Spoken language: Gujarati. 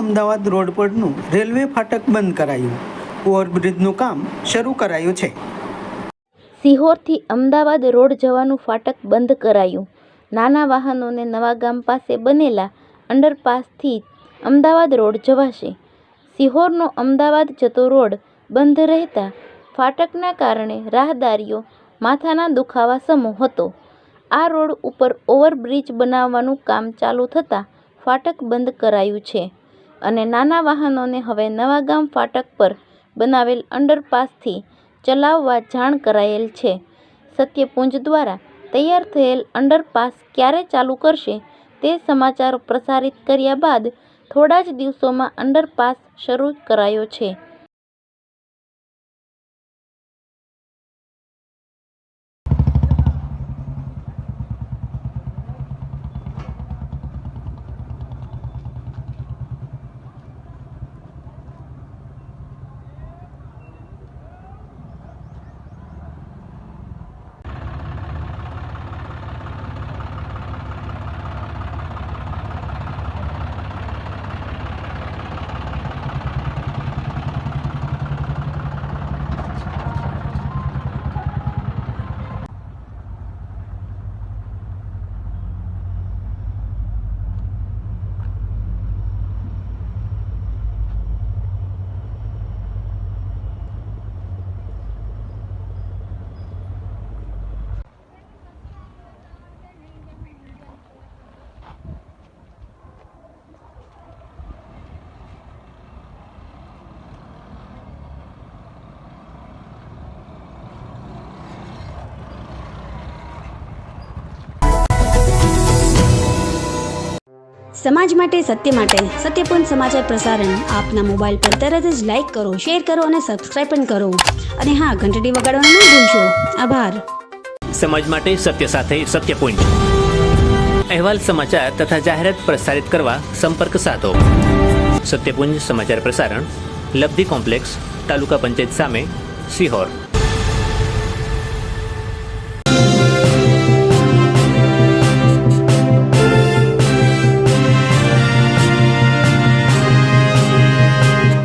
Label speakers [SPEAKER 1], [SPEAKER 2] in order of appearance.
[SPEAKER 1] અમદાવાદ રોડ પરનું રેલવે ફાટક બંધ કરાયું. ઓવરબ્રિજનું કામ શરૂ કરાયું છે.
[SPEAKER 2] સિહોરથી અમદાવાદ રોડ જવાનું ફાટક બંધ કરાયું. નાના વાહનોને નવાગામ પાસે બનેલા અંડરપાસથી અમદાવાદ રોડ જવાશે. સિહોરનો અમદાવાદ જતો રોડ બંધ રહેતા ફાટકના કારણે રાહદારીઓ માથાના દુખાવા સમો હતો. આ રોડ ઉપર ઓવરબ્રિજ બનાવવાનું કામ ચાલુ થતાં ફાટક બંધ કરાયું છે અને નાના વાહનોને હવે નવાગામ ફાટક પર બનાવેલ અંડરપાસથી ચલાવવા જાણ કરાયેલ છે. સત્યપુંજ દ્વારા તૈયાર થયેલ અંડરપાસ ક્યારે ચાલુ કરશે તે સમાચાર પ્રસારિત કર્યા બાદ થોડા જ દિવસોમાં અંડરપાસ શરૂ કરાયો છે.
[SPEAKER 3] સમાજ માટે સત્ય માટે સત્યપૂર્ણ સમાચાર પ્રસારણ આપના મોબાઈલ પર તરત જ લાઈક કરો, શેર કરો અને સબસ્ક્રાઈબ પણ કરો. અને હા, ઘંટડી વગાડવાનું ન ભૂલશો. આભાર.
[SPEAKER 4] સમાજ માટે સત્ય સાથે સત્યપુંજ. અહેવાલ, સમાચાર તથા જાહેરાત પ્રસારિત કરવા સંપર્ક સાધો. સત્યપુંજ સમાચાર પ્રસારણ, લબ્ધિ કોમ્પ્લેક્સ, તાલુકા પંચાયત સામે, સિહોર.